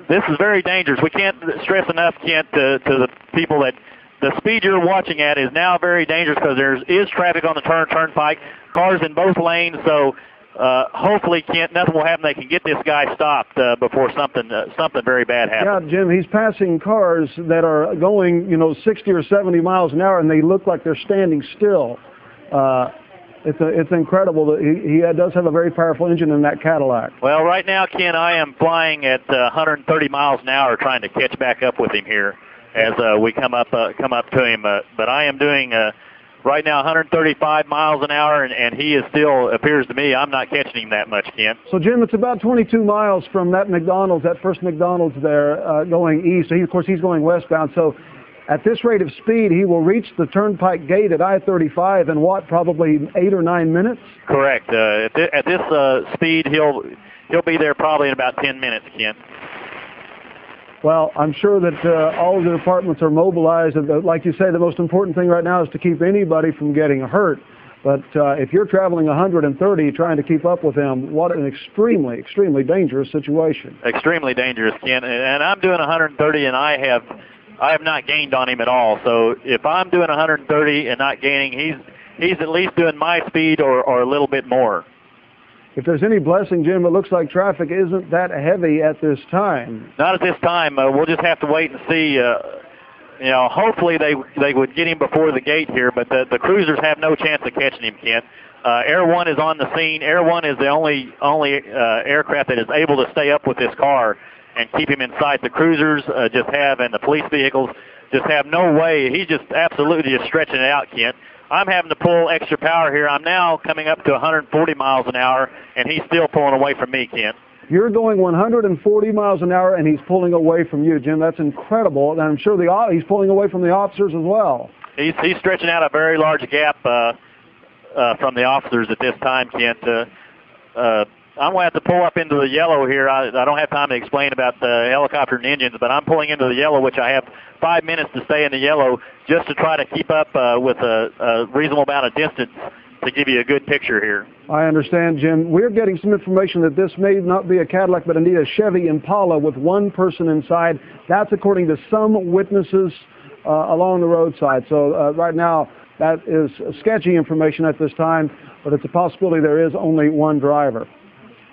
This is very dangerous. We can't stress enough, Kent, to the people that the speed you're watching at is now very dangerous because there is traffic on the turnpike, cars in both lanes. So hopefully, Kent, nothing will happen. They can get this guy stopped before something very bad happens. Yeah, Jim, he's passing cars that are going, 60 or 70 miles an hour, and they look like they're standing still. It's incredible that he does have a very powerful engine in that Cadillac. Well, right now, Ken, I am flying at 130 miles an hour trying to catch back up with him here as we come up to him. But I am doing right now 135 miles an hour, and he is still, appears to me, I'm not catching him that much, Ken. So, Jim, it's about 22 miles from that McDonald's, that first McDonald's there going east. So, of course, he's going westbound. So, at this rate of speed, he will reach the turnpike gate at I-35 in what, probably 8 or 9 minutes? Correct. At this speed, he'll be there probably in about 10 minutes, Ken. Well, I'm sure that all of the departments are mobilized. And like you say, the most important thing right now is to keep anybody from getting hurt. But if you're traveling 130 trying to keep up with him, what an extremely, extremely dangerous situation. Extremely dangerous, Ken. And I'm doing 130, and I have not gained on him at all. So if I'm doing 130 and not gaining, he's at least doing my speed or a little bit more. If there's any blessing, Jim, it looks like traffic isn't that heavy at this time. Not at this time. We'll just have to wait and see. Hopefully they would get him before the gate here, but the cruisers have no chance of catching him, Kent. Air One is on the scene. Air One is the only aircraft that is able to stay up with this car and keep him in sight. The cruisers and the police vehicles just have no way. He's just absolutely just stretching it out, Kent. I'm having to pull extra power here. I'm now coming up to 140 miles an hour, and he's still pulling away from me, Kent. You're going 140 miles an hour, and he's pulling away from you, Jim. That's incredible, and I'm sure he's pulling away from the officers as well. He's stretching out a very large gap from the officers at this time, Kent. I'm going to have to pull up into the yellow here. I don't have time to explain about the helicopter and engines, but I'm pulling into the yellow, which I have 5 minutes to stay in the yellow just to try to keep up with a reasonable amount of distance to give you a good picture here. I understand, Jim. We're getting some information that this may not be a Cadillac, but indeed a Chevy Impala with one person inside. That's according to some witnesses along the roadside. So right now, that is sketchy information at this time, but it's a possibility there is only one driver.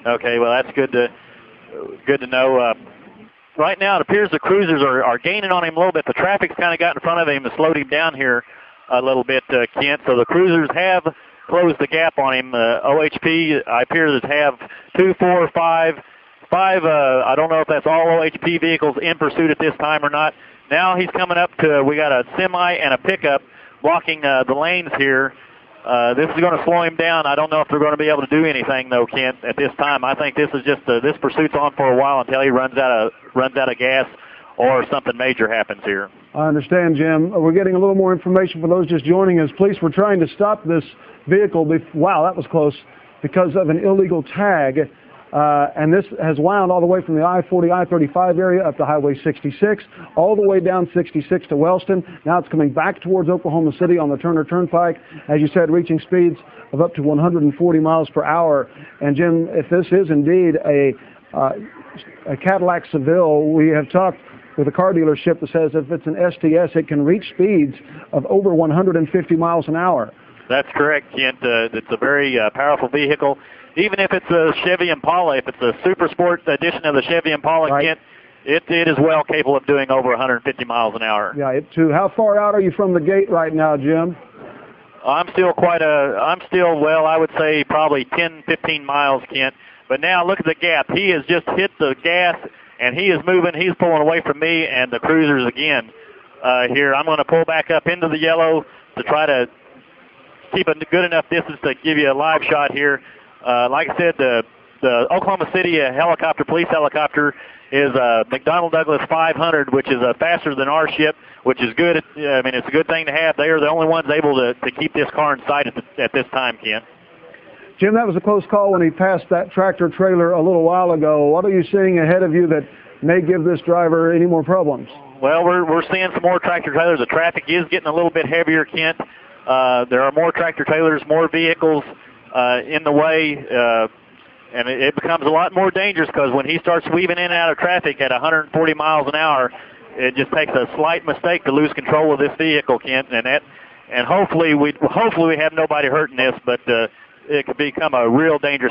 Okay, well, that's good to know. Right now, it appears the cruisers are gaining on him a little bit. The traffic's kind of got in front of him and slowed him down here a little bit, Kent. So the cruisers have closed the gap on him. OHP, I appear to have 2, 4, 5. I don't know if that's all OHP vehicles in pursuit at this time or not. Now he's coming up to, we got a semi and a pickup blocking the lanes here. This is going to slow him down. I don't know if they're going to be able to do anything, though, Kent, at this time. I think this is just this pursuit's on for a while until he runs out of gas or something major happens here. I understand, Jim. We're getting a little more information for those just joining us. Police were trying to stop this vehicle. Wow, that was close, because of an illegal tag. And this has wound all the way from the I-40, I-35 area up to Highway 66, all the way down 66 to Wellston. Now it's coming back towards Oklahoma City on the Turner Turnpike, as you said, reaching speeds of up to 140 miles per hour. And, Jim, if this is indeed a Cadillac Seville, we have talked with a car dealership that says if it's an STS, it can reach speeds of over 150 miles an hour. That's correct, Kent. It's a very powerful vehicle. Even if it's a Chevy Impala, if it's a Super Sport edition of the Chevy Impala, right, Kent, it is well capable of doing over 150 miles an hour. Yeah, it too. How far out are you from the gate right now, Jim? I would say probably 10, 15 miles, Kent. But now look at the gap. He has just hit the gas, and he is moving. He's pulling away from me and the cruisers again here. I'm going to pull back up into the yellow to try to keep a good enough distance to give you a live shot here. Like I said, the Oklahoma City police helicopter is a McDonnell Douglas 500, which is faster than our ship, which is good. It's a good thing to have. They are the only ones able to keep this car in sight at this time, Ken. Jim, that was a close call when he passed that tractor trailer a little while ago. What are you seeing ahead of you that may give this driver any more problems? Well, we're seeing some more tractor trailers. The traffic is getting a little bit heavier, Kent. There are more tractor trailers, more vehicles in the way. And it becomes a lot more dangerous because when he starts weaving in and out of traffic at 140 miles an hour, it just takes a slight mistake to lose control of this vehicle, Kent. And hopefully we have nobody hurt in this, but it could become a real dangerous